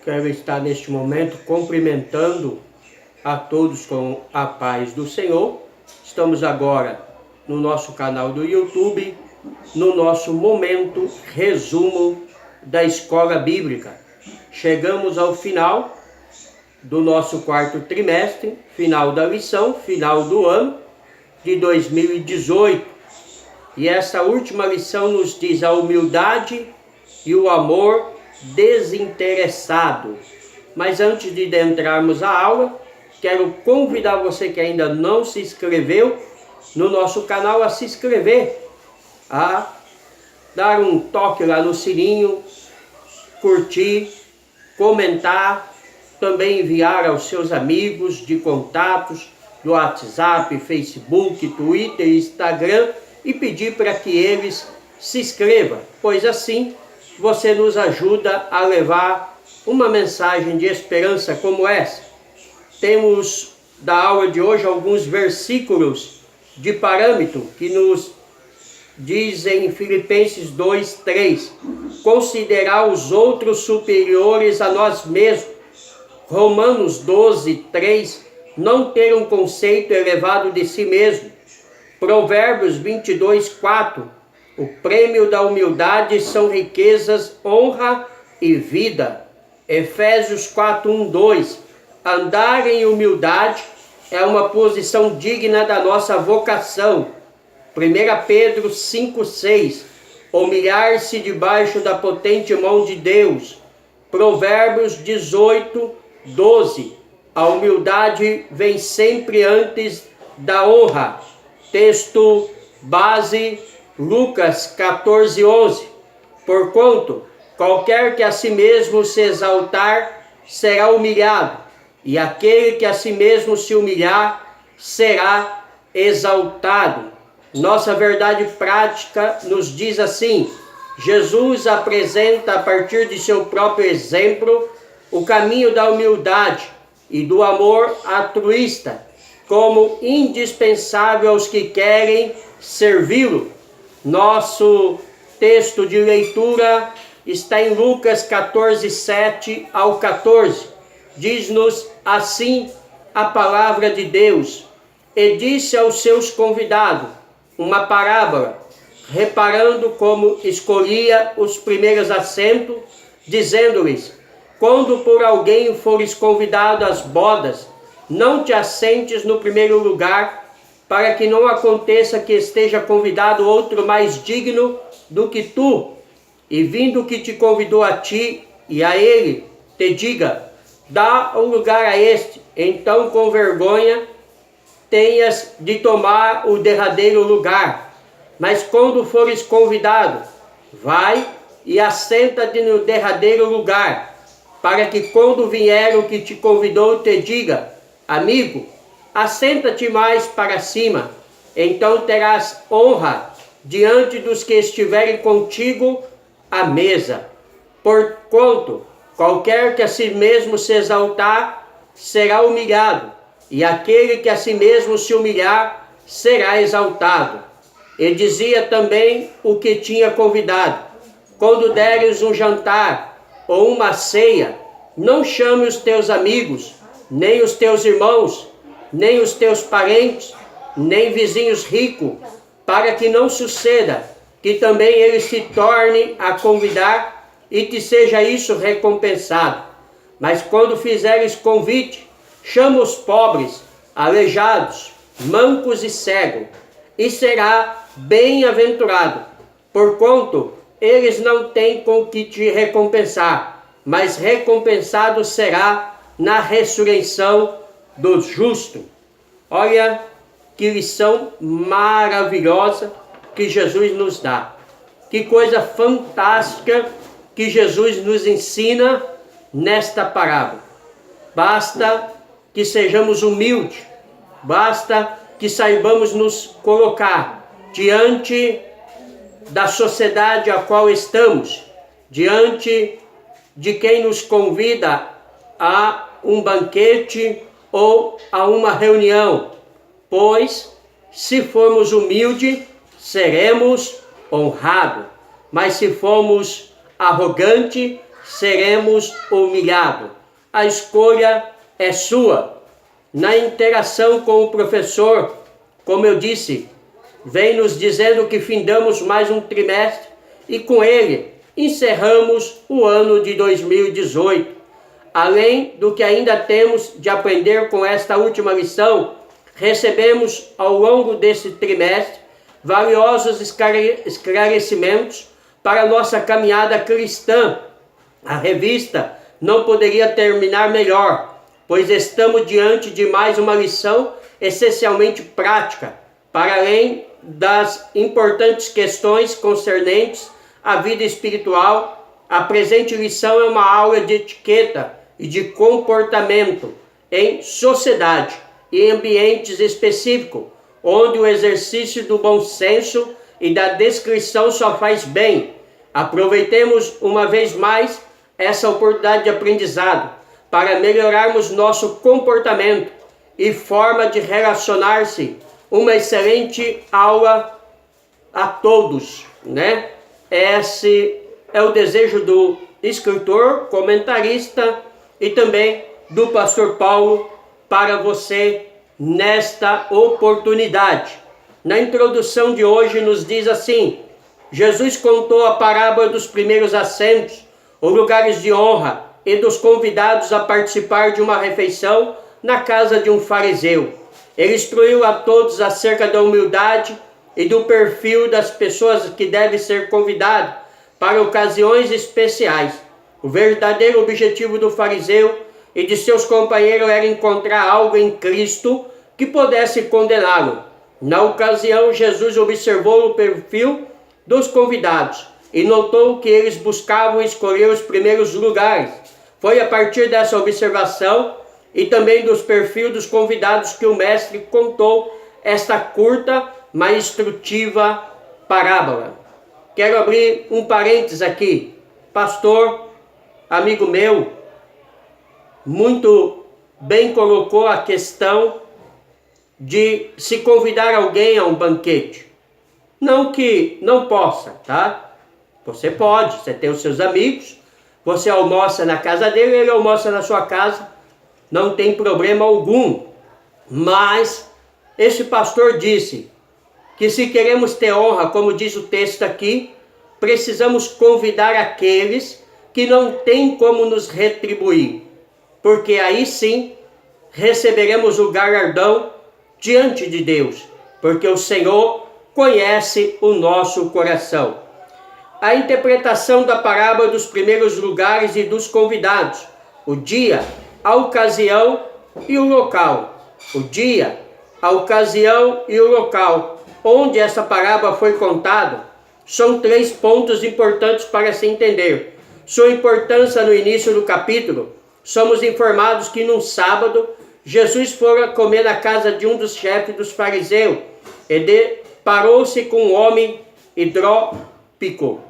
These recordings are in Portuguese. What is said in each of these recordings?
Quero estar neste momento cumprimentando a todos com a paz do Senhor. Estamos agora no nosso canal do YouTube, no nosso momento resumo da Escola Bíblica. Chegamos ao final do nosso quarto trimestre, final da lição, final do ano de 2018. E essa última lição nos diz a humildade e o amor desinteressado. Mas antes de adentrarmos a aula, quero convidar você que ainda não se inscreveu no nosso canal a se inscrever, a dar um toque lá no sininho, curtir, comentar, também enviar aos seus amigos de contatos do WhatsApp, Facebook, Twitter, Instagram e pedir para que eles se inscrevam, pois assim você nos ajuda a levar uma mensagem de esperança como essa. Temos da aula de hoje alguns versículos de parâmetro que nos dizem em Filipenses 2:3, considerar os outros superiores a nós mesmos. Romanos 12:3, não ter um conceito elevado de si mesmo. Provérbios 22:4, o prêmio da humildade são riquezas, honra e vida. Efésios 4:1-2, andar em humildade é uma posição digna da nossa vocação. 1 Pedro 5:6, humilhar-se debaixo da potente mão de Deus. Provérbios 18:12, a humildade vem sempre antes da honra. Texto base, Lucas 14:11, porquanto qualquer que a si mesmo se exaltar será humilhado, e aquele que a si mesmo se humilhar será exaltado. Nossa verdade prática nos diz assim: Jesus apresenta a partir de seu próprio exemplo o caminho da humildade e do amor altruísta como indispensável aos que querem servi-lo. Nosso texto de leitura está em Lucas 14:7-14. Diz-nos assim a palavra de Deus: e disse aos seus convidados uma parábola, reparando como escolhia os primeiros assentos, dizendo-lhes: quando por alguém fores convidado às bodas, não te assentes no primeiro lugar, para que não aconteça que esteja convidado outro mais digno do que tu, e vindo que te convidou a ti e a ele, te diga: dá um lugar a este, então com vergonha tenhas de tomar o derradeiro lugar. Mas quando fores convidado, vai e assenta-te no derradeiro lugar, para que quando vier o que te convidou te diga: amigo, assenta-te mais para cima, então terás honra diante dos que estiverem contigo à mesa. Porquanto qualquer que a si mesmo se exaltar será humilhado, e aquele que a si mesmo se humilhar será exaltado. E dizia também o que tinha convidado: quando deres um jantar ou uma ceia, não chame os teus amigos, nem os teus irmãos, nem os teus parentes, nem vizinhos ricos, para que não suceda que também eles se tornem a convidar e te seja isso recompensado. Mas quando fizeres convite, chama os pobres, aleijados, mancos e cegos, e será bem-aventurado, porquanto eles não têm com que te recompensar, mas recompensado será na ressurreição do justo. Olha que lição maravilhosa que Jesus nos dá. Que coisa fantástica que Jesus nos ensina nesta parábola. Basta que sejamos humildes, basta que saibamos nos colocar diante da sociedade a qual estamos, diante de quem nos convida a um banquete ou a uma reunião, pois se formos humildes, seremos honrados, mas se formos arrogantes, seremos humilhados. A escolha é sua. Na interação com o professor, como eu disse, vem nos dizendo que findamos mais um trimestre e com ele encerramos o ano de 2018. Além do que ainda temos de aprender com esta última lição, recebemos ao longo desse trimestre valiosos esclarecimentos para a nossa caminhada cristã. A revista não poderia terminar melhor, pois estamos diante de mais uma lição essencialmente prática, para além das importantes questões concernentes à vida espiritual. A presente lição é uma aula de etiqueta e de comportamento em sociedade e em ambientes específicos, onde o exercício do bom senso e da descrição só faz bem. Aproveitemos uma vez mais essa oportunidade de aprendizado para melhorarmos nosso comportamento e forma de relacionar-se. Uma excelente aula a todos, né? Esse é o desejo do escritor, comentarista e também do pastor Paulo para você nesta oportunidade. Na introdução de hoje nos diz assim: Jesus contou a parábola dos primeiros assentos, ou lugares de honra, e dos convidados a participar de uma refeição na casa de um fariseu. Ele instruiu a todos acerca da humildade e do perfil das pessoas que devem ser convidadas para ocasiões especiais. O verdadeiro objetivo do fariseu e de seus companheiros era encontrar algo em Cristo que pudesse condená-lo. Na ocasião, Jesus observou o perfil dos convidados e notou que eles buscavam escolher os primeiros lugares. Foi a partir dessa observação e também dos perfis dos convidados que o mestre contou esta curta, mas instrutiva parábola. Quero abrir um parênteses aqui. Pastor, amigo meu, muito bem colocou a questão de se convidar alguém a um banquete. Não que não possa, tá? Você pode, você tem os seus amigos, você almoça na casa dele, ele almoça na sua casa, não tem problema algum. Mas esse pastor disse que se queremos ter honra, como diz o texto aqui, precisamos convidar aqueles que não têm como nos retribuir, porque aí sim receberemos o galardão diante de Deus, porque o Senhor conhece o nosso coração. A interpretação da parábola dos primeiros lugares e dos convidados: o dia, a ocasião e o local. O dia, a ocasião e o local onde essa parábola foi contada são 3 pontos importantes para se entender. Sua importância no início do capítulo: somos informados que num sábado Jesus fora comer na casa de um dos chefes dos fariseus e deparou-se com um homem hidrópico.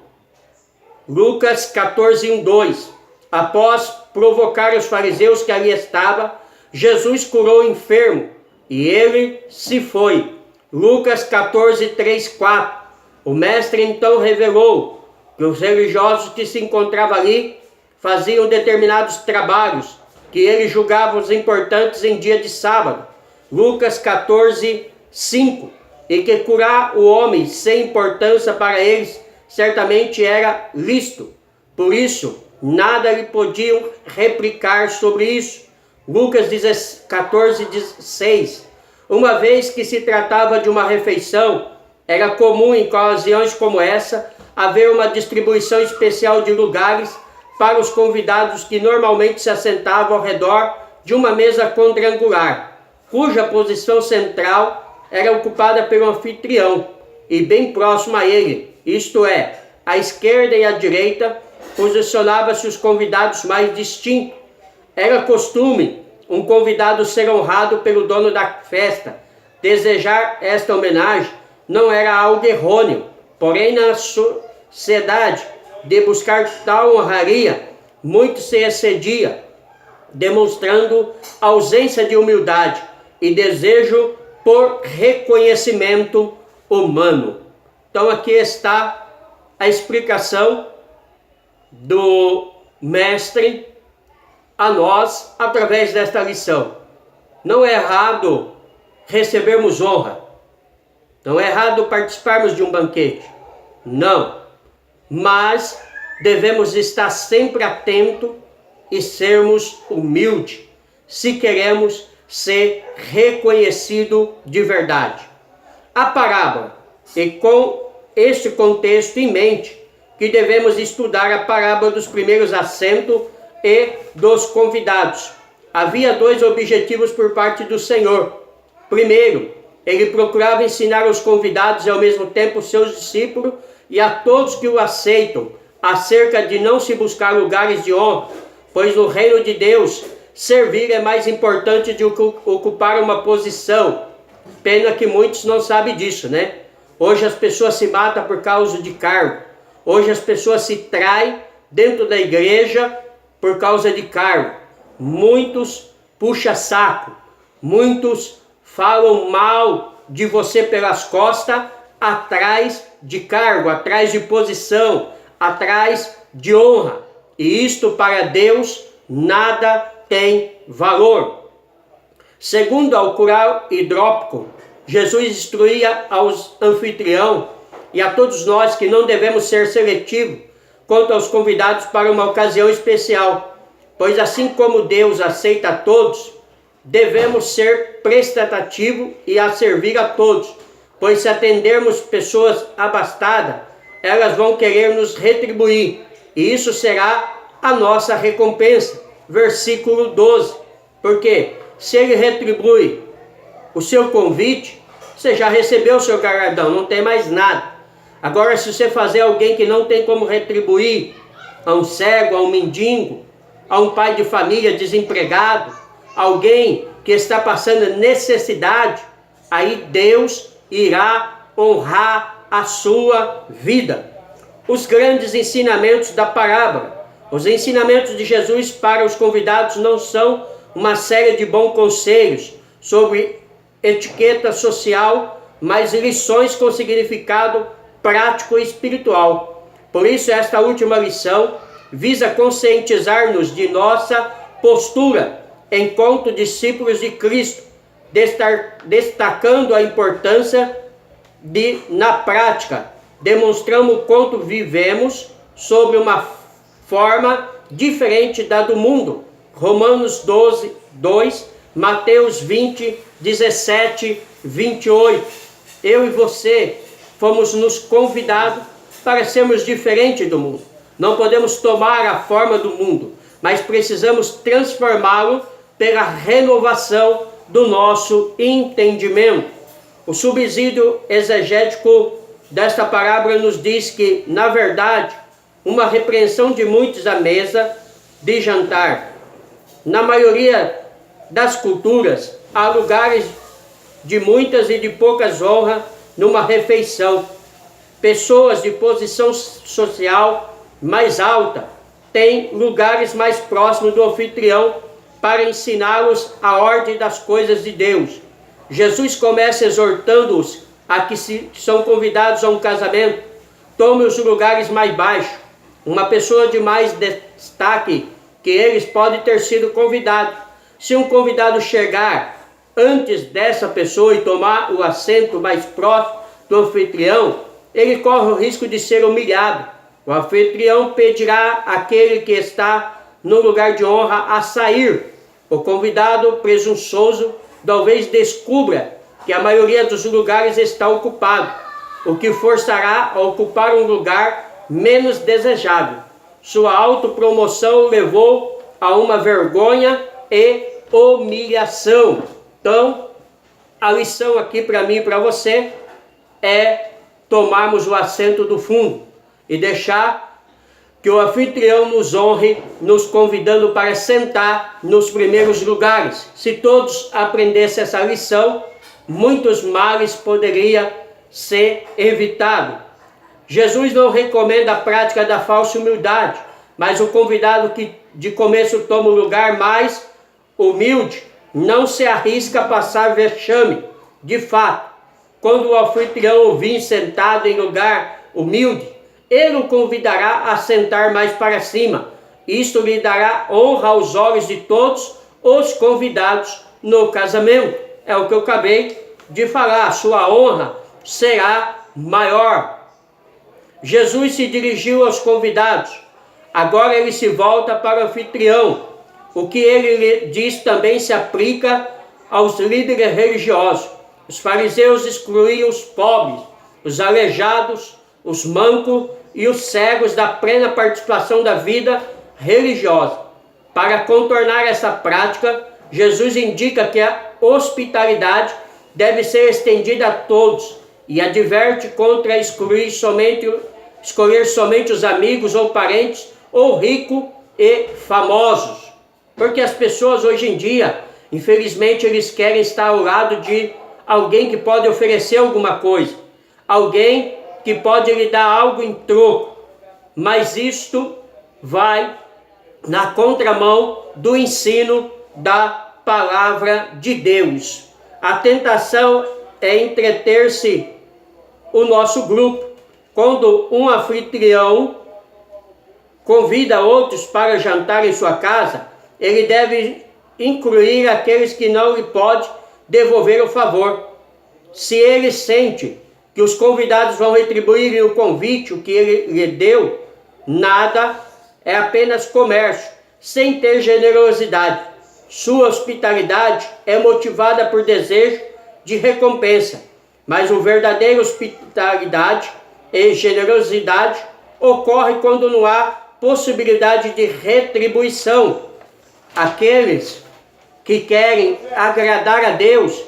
Lucas 14, 1, 2. Após provocar os fariseus que ali estavam, Jesus curou o enfermo e ele se foi. Lucas 14, 3, 4. O mestre então revelou que os religiosos que se encontravam ali faziam determinados trabalhos que ele julgava os importantes em dia de sábado. Lucas 14, 5. E que curar o homem sem importância para eles certamente era lícito. Por isso, nada lhe podiam replicar sobre isso. Lucas 14, 16. Uma vez que se tratava de uma refeição, era comum em ocasiões como essa haver uma distribuição especial de lugares para os convidados que normalmente se assentavam ao redor de uma mesa quadrangular, cuja posição central era ocupada pelo anfitrião e bem próximo a ele, isto é, à esquerda e à direita, posicionava-se os convidados mais distintos. Era costume um convidado ser honrado pelo dono da festa. Desejar esta homenagem não era algo errôneo, porém na sociedade de buscar tal honraria, muito se excedia, demonstrando ausência de humildade e desejo por reconhecimento humano. Então aqui está a explicação do Mestre a nós através desta lição. Não é errado recebermos honra. Não é errado participarmos de um banquete. Não. Mas devemos estar sempre atentos e sermos humildes se queremos ser reconhecido de verdade. A parábola, e com este contexto em mente, que devemos estudar a parábola dos primeiros assentos e dos convidados. Havia dois objetivos por parte do Senhor. Primeiro, ele procurava ensinar aos convidados e ao mesmo tempo seus discípulos e a todos que o aceitam acerca de não se buscar lugares de honra, pois no reino de Deus servir é mais importante do que ocupar uma posição. Pena que muitos não sabem disso, né? Hoje as pessoas se matam por causa de cargo. Hoje as pessoas se traem dentro da igreja por causa de cargo. Muitos puxam saco. Muitos falam mal de você pelas costas, atrás de cargo, atrás de posição, atrás de honra. E isto para Deus nada tem valor. Segundo ao curar hidrópico, Jesus instruía aos anfitriões e a todos nós que não devemos ser seletivos quanto aos convidados para uma ocasião especial, pois assim como Deus aceita a todos, devemos ser prestativos e a servir a todos, pois se atendermos pessoas abastadas, elas vão querer nos retribuir, e isso será a nossa recompensa. Versículo 12, porque se ele retribui o seu convite, você já recebeu o seu galardão, não tem mais nada. Agora, se você fazer alguém que não tem como retribuir, a um cego, a um mendigo, a um pai de família desempregado, alguém que está passando necessidade, aí Deus irá honrar a sua vida. Os grandes ensinamentos da parábola. Os ensinamentos de Jesus para os convidados não são uma série de bons conselhos sobre etiqueta social, mas lições com significado prático e espiritual. Por isso, esta última lição visa conscientizar-nos de nossa postura enquanto discípulos de Cristo, destacando a importância de, na prática, demonstramos quanto vivemos sobre uma forma diferente da do mundo. Romanos 12, 2, Mateus 20, 17, 28. Eu e você fomos nos convidados para sermos diferentes do mundo. Não podemos tomar a forma do mundo, mas precisamos transformá-lo pela renovação do nosso entendimento. O subsídio exegético desta parábola nos diz que, na verdade, uma repreensão de muitos à mesa de jantar. Na maioria das culturas, há lugares de muitas e de poucas honras numa refeição. Pessoas de posição social mais alta têm lugares mais próximos do anfitrião para ensiná-los a ordem das coisas de Deus. Jesus começa exortando-os a que são convidados a um casamento, tomem os lugares mais baixos. Uma pessoa de mais destaque que eles pode ter sido convidado. Se um convidado chegar antes dessa pessoa e tomar o assento mais próximo do anfitrião, ele corre o risco de ser humilhado. O anfitrião pedirá àquele que está no lugar de honra a sair. O convidado presunçoso talvez descubra que a maioria dos lugares está ocupado, o que forçará a ocupar um lugar menos desejável. Sua autopromoção levou a uma vergonha e humilhação. Então, a lição aqui para mim e para você é tomarmos o assento do fundo e deixar que o anfitrião nos honre, nos convidando para sentar nos primeiros lugares. Se todos aprendessem essa lição, muitos males poderiam ser evitados. Jesus não recomenda a prática da falsa humildade, mas o convidado que de começo toma o lugar mais humilde não se arrisca a passar vexame. De fato, quando o anfitrião o vir sentado em lugar humilde, ele o convidará a sentar mais para cima Isto lhe dará honra aos olhos de todos os convidados no casamento. É o que eu acabei de falar, sua honra será maior. Jesus se dirigiu aos convidados, agora ele se volta para o anfitrião. O que ele lhe diz também se aplica aos líderes religiosos. Os fariseus excluíam os pobres, os aleijados, os mancos e os cegos da plena participação da vida religiosa. Para contornar essa prática, Jesus indica que a hospitalidade deve ser estendida a todos e adverte contra escolher somente os amigos ou parentes ou ricos e famosos. Porque as pessoas hoje em dia, infelizmente, eles querem estar ao lado de alguém que pode oferecer alguma coisa, alguém que pode lhe dar algo em troco, mas isto vai na contramão do ensino da palavra de Deus. A tentação é entreter-se o nosso grupo. Quando um anfitrião convida outros para jantar em sua casa, ele deve incluir aqueles que não lhe pode devolver o favor. Se ele sente que os convidados vão retribuir o convite, o que ele lhe deu, nada, é apenas comércio, sem ter generosidade. Sua hospitalidade é motivada por desejo de recompensa, mas o verdadeiro hospitalidade e generosidade ocorre quando não há possibilidade de retribuição. Aqueles que querem agradar a Deus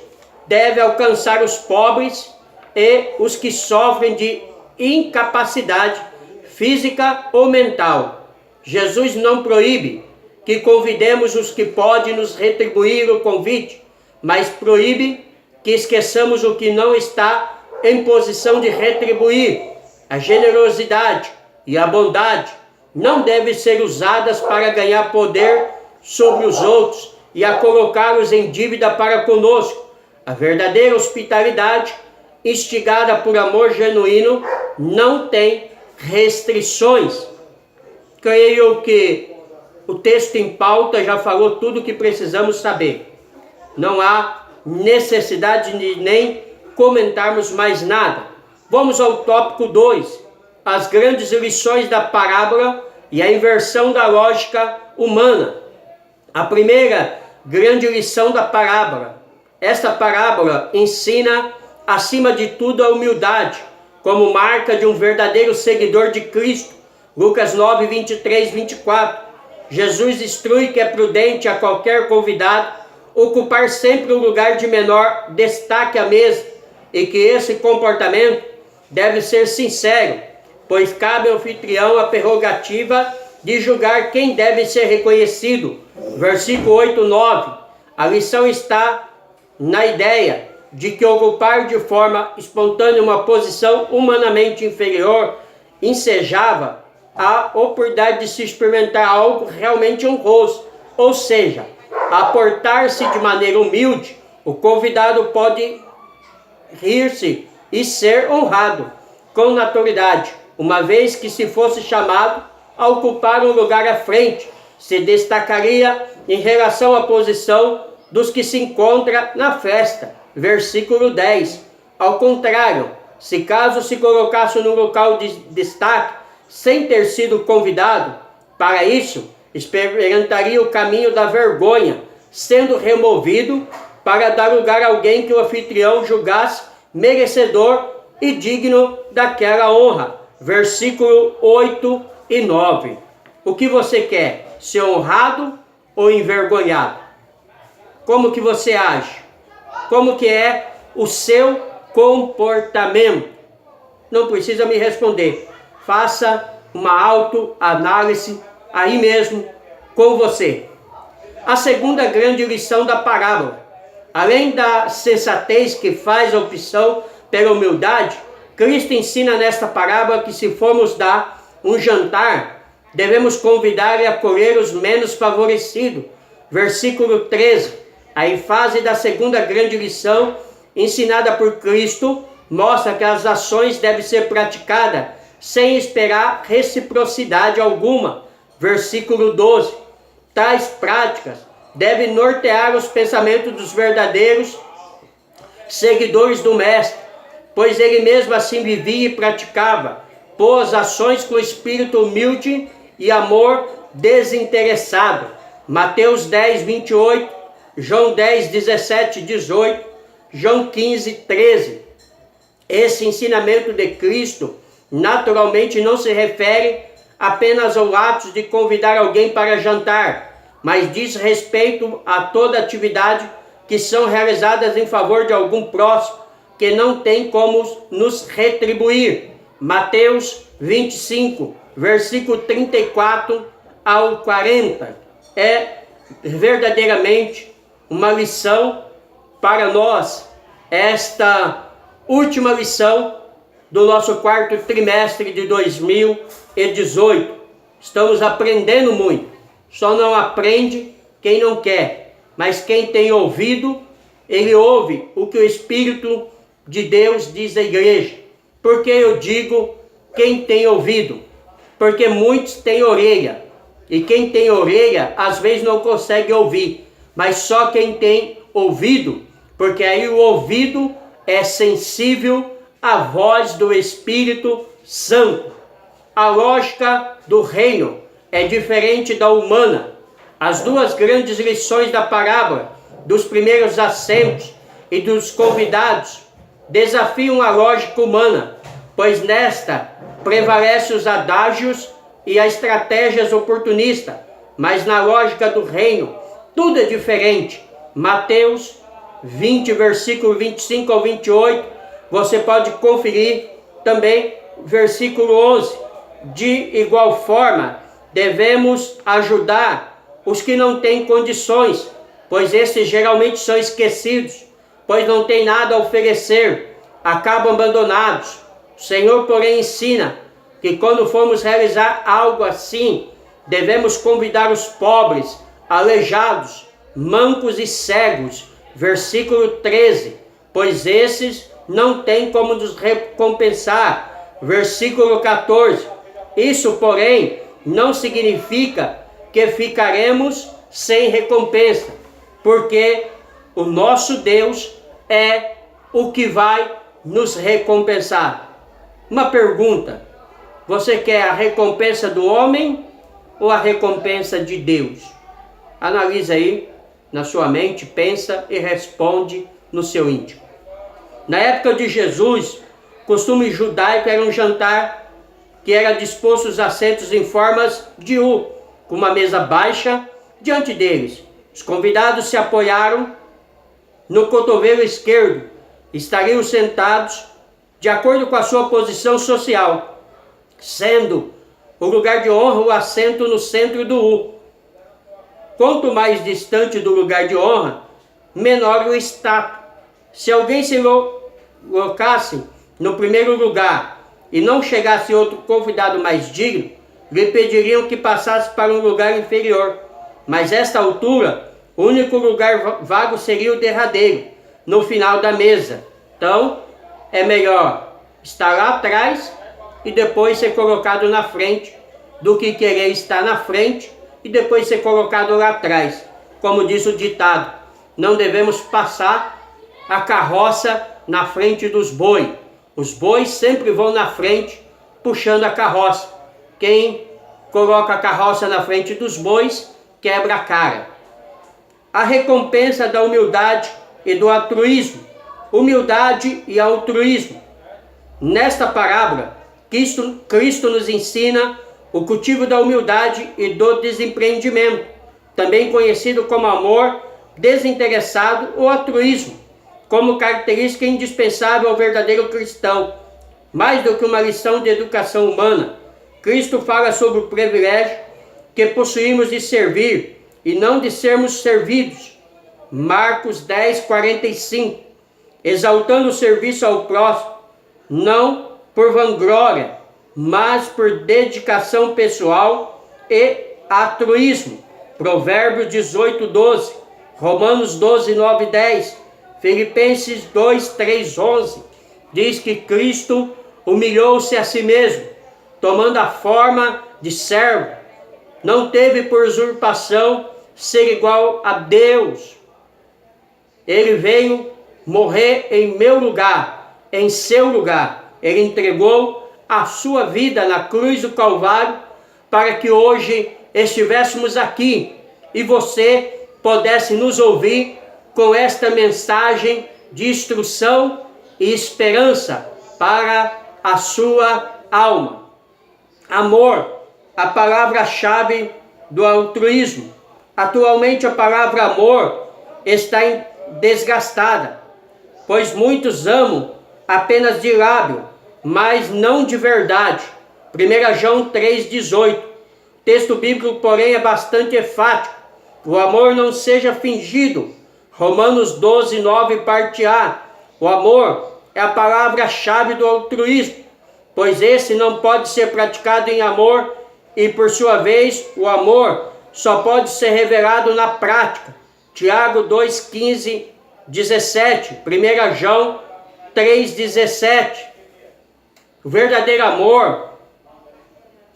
devem alcançar os pobres e os que sofrem de incapacidade física ou mental. Jesus não proíbe que convidemos os que podem nos retribuir o convite, mas proíbe que esqueçamos o que não está em posição de retribuir. A generosidade e a bondade não devem ser usadas para ganhar poder sobre os outros e a colocá-los em dívida para conosco. A verdadeira hospitalidade, instigada por amor genuíno, não tem restrições. Creio que o texto em pauta já falou tudo o que precisamos saber. Não há necessidade de nem comentarmos mais nada. Vamos ao tópico 2, as grandes lições da parábola e a inversão da lógica humana. A primeira grande lição da parábola. Esta parábola ensina, acima de tudo, a humildade, como marca de um verdadeiro seguidor de Cristo. Lucas 9, 23, 24. Jesus instrui que é prudente a qualquer convidado ocupar sempre o lugar de menor destaque à mesa e que esse comportamento deve ser sincero, pois cabe ao anfitrião a prerrogativa de julgar quem deve ser reconhecido. Versículo 8, 9. A lição está na ideia de que ocupar de forma espontânea uma posição humanamente inferior ensejava a oportunidade de se experimentar algo realmente honroso, ou seja, aportar-se de maneira humilde. O convidado pode rir-se e ser honrado com naturalidade, uma vez que, se fosse chamado a ocupar um lugar à frente, se destacaria em relação à posição dos que se encontram na festa. Versículo 10. Ao contrário, se caso se colocasse no local de destaque, sem ter sido convidado para isso, experimentaria o caminho da vergonha, sendo removido para dar lugar a alguém que o anfitrião julgasse merecedor e digno daquela honra. Versículo 8 e 9. O que você quer? Ser honrado ou envergonhado? Como que você age? Como que é o seu comportamento? Não precisa me responder. Faça uma autoanálise aí mesmo com você. A segunda grande lição da parábola. Além da sensatez que faz a opção pela humildade, Cristo ensina nesta parábola que, se formos dar um jantar, devemos convidar e acolher os menos favorecidos. Versículo 13. A ênfase da segunda grande lição ensinada por Cristo mostra que as ações devem ser praticadas sem esperar reciprocidade alguma. versículo 12. Tais práticas devem nortear os pensamentos dos verdadeiros seguidores do Mestre, pois ele mesmo assim vivia e praticava boas ações com espírito humilde e amor desinteressado. Mateus 10, 28, João 10, 17, 18, João 15, 13. Esse ensinamento de Cristo naturalmente não se refere apenas ao ato de convidar alguém para jantar, mas diz respeito a toda atividade que são realizadas em favor de algum próximo que não tem como nos retribuir. Mateus 25, versículo 34 ao 40. É verdadeiramente uma lição para nós, esta última lição do nosso quarto trimestre de 2018. Estamos aprendendo muito. Só não aprende quem não quer, mas quem tem ouvido, ele ouve o que o Espírito de Deus diz à igreja. Por que eu digo quem tem ouvido? Porque muitos têm orelha, e quem tem orelha às vezes não consegue ouvir, mas só quem tem ouvido, porque aí o ouvido é sensível à voz do Espírito Santo. A lógica do reino é diferente da humana. As duas grandes lições da parábola dos primeiros assentos e dos convidados desafiam a lógica humana, pois nesta prevalecem os adágios e as estratégias oportunistas, mas na lógica do reino tudo é diferente. Mateus 20, versículo 25 ao 28, você pode conferir também versículo 11. De igual forma, devemos ajudar os que não têm condições, pois esses geralmente são esquecidos, pois não têm nada a oferecer, acabam abandonados. O Senhor, porém, ensina que quando formos realizar algo assim, devemos convidar os pobres, aleijados, mancos e cegos. Versículo 13, pois esses não têm como nos recompensar. Versículo 14, isso, porém, não significa que ficaremos sem recompensa, porque o nosso Deus é o que vai nos recompensar. Uma pergunta: você quer a recompensa do homem ou a recompensa de Deus? Analisa aí na sua mente, pensa e responde no seu íntimo. Na época de Jesus, o costume judaico era um jantar que era disposto os assentos em formas de U, com uma mesa baixa diante deles. Os convidados se apoiaram no cotovelo esquerdo, estariam sentados de acordo com a sua posição social, sendo o lugar de honra o assento no centro do U. Quanto mais distante do lugar de honra, menor o status. Se alguém se colocasse no primeiro lugar e não chegasse outro convidado mais digno, lhe pediriam que passasse para um lugar inferior. Mas esta altura, o único lugar vago seria o derradeiro, no final da mesa. Então, é melhor estar lá atrás e depois ser colocado na frente, do que querer estar na frente e depois ser colocado lá atrás. Como diz o ditado, não devemos passar a carroça na frente dos bois. Os bois sempre vão na frente, puxando a carroça. Quem coloca a carroça na frente dos bois, quebra a cara. A recompensa da humildade e do altruísmo. Humildade e altruísmo. Nesta parábola, Cristo nos ensina o cultivo da humildade e do desempreendimento, também conhecido como amor desinteressado ou altruísmo, como característica indispensável ao verdadeiro cristão. Mais do que uma lição de educação humana, Cristo fala sobre o privilégio que possuímos de servir e não de sermos servidos. Marcos 10, 45. Exaltando o serviço ao próximo, não por vanglória, mas por dedicação pessoal e altruísmo. Provérbios 18, 12. Romanos 12, 9, 10. Filipenses 2, 3, 11. Diz que Cristo humilhou-se a si mesmo, tomando a forma de servo, não teve por usurpação ser igual a Deus. Ele veio morrer em meu lugar, em seu lugar. Ele entregou a sua vida na cruz do Calvário para que hoje estivéssemos aqui e você pudesse nos ouvir com esta mensagem de instrução e esperança para a sua alma. Amor, a palavra-chave do altruísmo. Atualmente a palavra amor está desgastada, pois muitos amam apenas de lábio, mas não de verdade. 1 João 3,18. Texto bíblico, porém, é bastante enfático. O amor não seja fingido. Romanos 12,9, parte A. O amor é a palavra-chave do altruísmo, pois esse não pode ser praticado em amor e, por sua vez, o amor só pode ser revelado na prática. Tiago 2,15, 17. 1 João 3,17. O verdadeiro amor,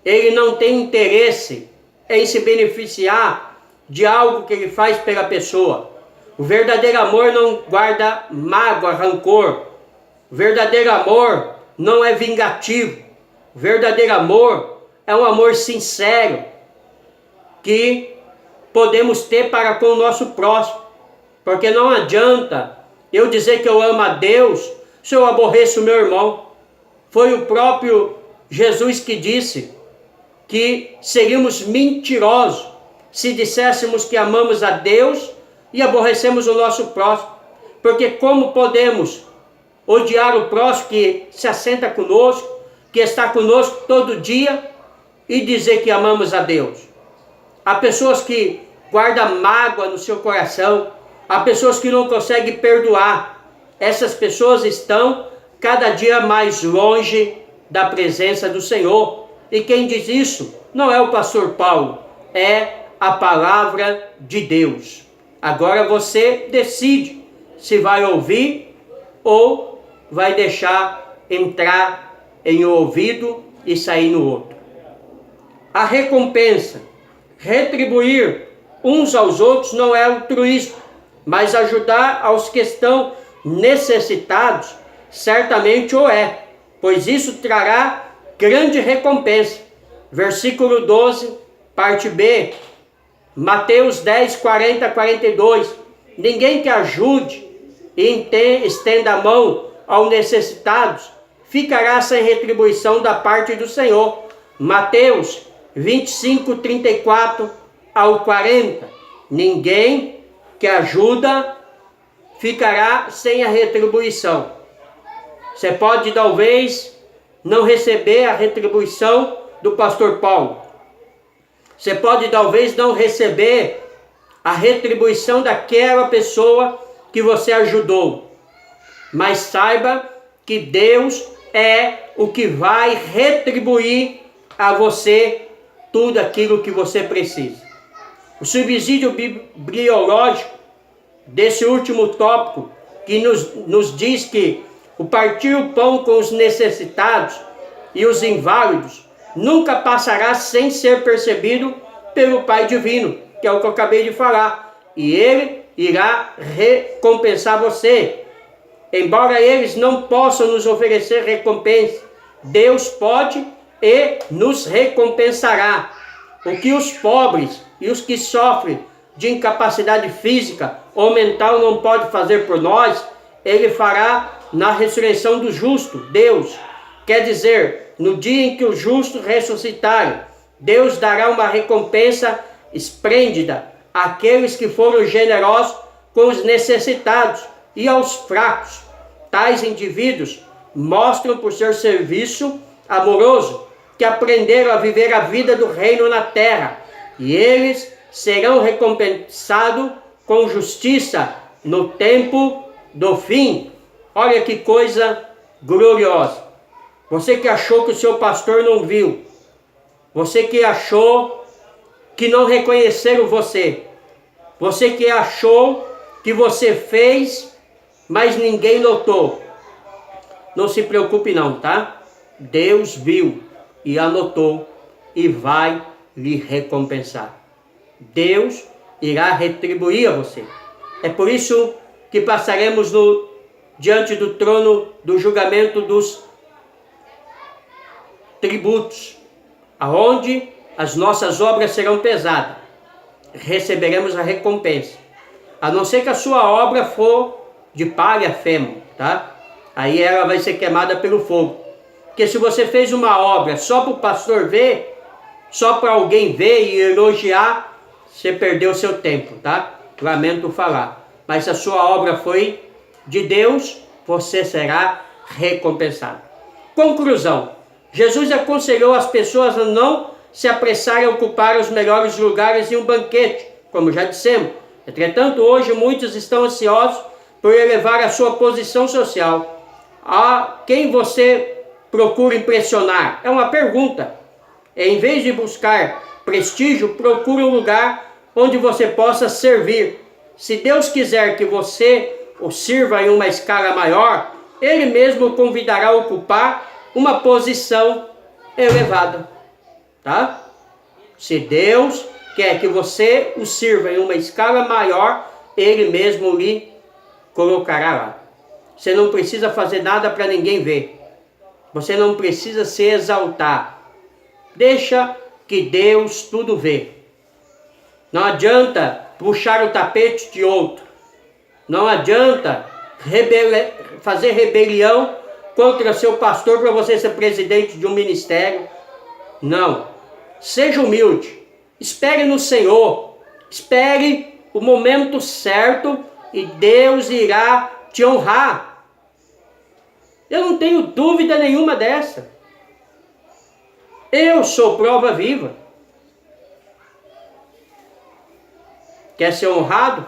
ele não tem interesse em se beneficiar de algo que ele faz pela pessoa. O verdadeiro amor não guarda mágoa, rancor. O verdadeiro amor não é vingativo. O verdadeiro amor é um amor sincero que podemos ter para com o nosso próximo. Porque não adianta eu dizer que eu amo a Deus se eu aborreço o meu irmão. Foi o próprio Jesus que disse que seríamos mentirosos se disséssemos que amamos a Deus e aborrecemos o nosso próximo. Porque como podemos odiar o próximo que se assenta conosco, que está conosco todo dia, e dizer que amamos a Deus? Há pessoas que guardam mágoa no seu coração, há pessoas que não conseguem perdoar. Essas pessoas estão cada dia mais longe da presença do Senhor. E quem diz isso não é o pastor Paulo, é a palavra de Deus. Agora você decide se vai ouvir ou vai deixar entrar em um ouvido e sair no outro. A recompensa, retribuir uns aos outros não é altruísmo, mas ajudar aos que estão necessitados certamente o é, pois isso trará grande recompensa. Versículo 12, parte B, Mateus 10, 40 a 42. Ninguém que ajude e estenda a mão aos necessitados ficará sem retribuição da parte do Senhor. Mateus 25, 34 ao 40. Ninguém que ajuda ficará sem a retribuição. Você pode talvez não receber a retribuição do pastor Paulo. Você pode talvez não receber a retribuição daquela pessoa que você ajudou. Mas saiba que Deus é o que vai retribuir a você tudo aquilo que você precisa. O subsídio biológico desse último tópico, que nos diz que o partir o pão com os necessitados e os inválidos nunca passará sem ser percebido pelo Pai Divino, que é o que eu acabei de falar. E Ele irá recompensar você. Embora eles não possam nos oferecer recompensa, Deus pode e nos recompensará. O que os pobres e os que sofrem de incapacidade física ou mental não pode fazer por nós, Ele fará na ressurreição do justo. Deus, quer dizer, no dia em que os justos ressuscitarem, Deus dará uma recompensa esplêndida àqueles que foram generosos com os necessitados e aos fracos. Tais indivíduos mostram por seu serviço amoroso que aprenderam a viver a vida do reino na terra, e eles serão recompensados com justiça no tempo do fim. Olha que coisa gloriosa. Você que achou que o seu pastor não viu, você que achou que não reconheceram você, você que achou que você fez, mas ninguém notou, não se preocupe não, tá? Deus viu e anotou e vai lhe recompensar. Deus irá retribuir a você. É por isso que passaremos diante do trono do julgamento dos tributos, aonde as nossas obras serão pesadas. Receberemos a recompensa. A não ser que a sua obra for de palha fêmea, tá? Aí ela vai ser queimada pelo fogo. Porque se você fez uma obra só para o pastor ver, só para alguém ver e elogiar, você perdeu seu tempo, tá? Lamento falar. Mas se a sua obra foi de Deus, você será recompensado. Conclusão. Jesus aconselhou as pessoas a não se apressarem a ocupar os melhores lugares em um banquete, como já dissemos. Entretanto, hoje muitos estão ansiosos por elevar a sua posição social. A quem você procura impressionar? É uma pergunta. Em vez de buscar prestígio, procure um lugar onde você possa servir. Se Deus quiser que você o sirva em uma escala maior, Ele mesmo o convidará a ocupar uma posição elevada. Tá? Se Deus quer que você o sirva em uma escala maior, Ele mesmo lhe colocará lá. Você não precisa fazer nada para ninguém ver. Você não precisa se exaltar. Deixa que Deus tudo vê. Não adianta puxar o tapete de outro. Não adianta fazer rebelião contra seu pastor para você ser presidente de um ministério. Não. Seja humilde. Espere no Senhor. Espere o momento certo e Deus irá te honrar. Eu não tenho dúvida nenhuma dessa. Eu sou prova viva. Quer ser honrado?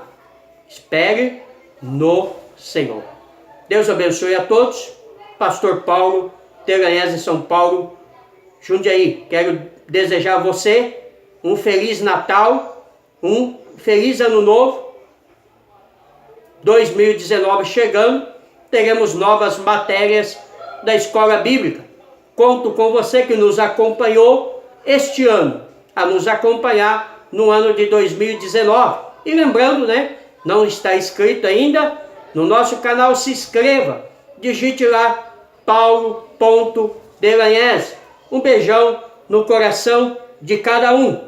Espere no Senhor. Deus abençoe a todos. Pastor Paulo, Teranhese, São Paulo, Jundiaí. Quero desejar a você um Feliz Natal, um Feliz Ano Novo. 2019 chegando, teremos novas matérias da Escola Bíblica. Conto com você que nos acompanhou este ano, a nos acompanhar no ano de 2019. E lembrando, né, não está inscrito ainda no nosso canal, se inscreva. Digite lá, Paulo.Delanhese. Um beijão no coração de cada um.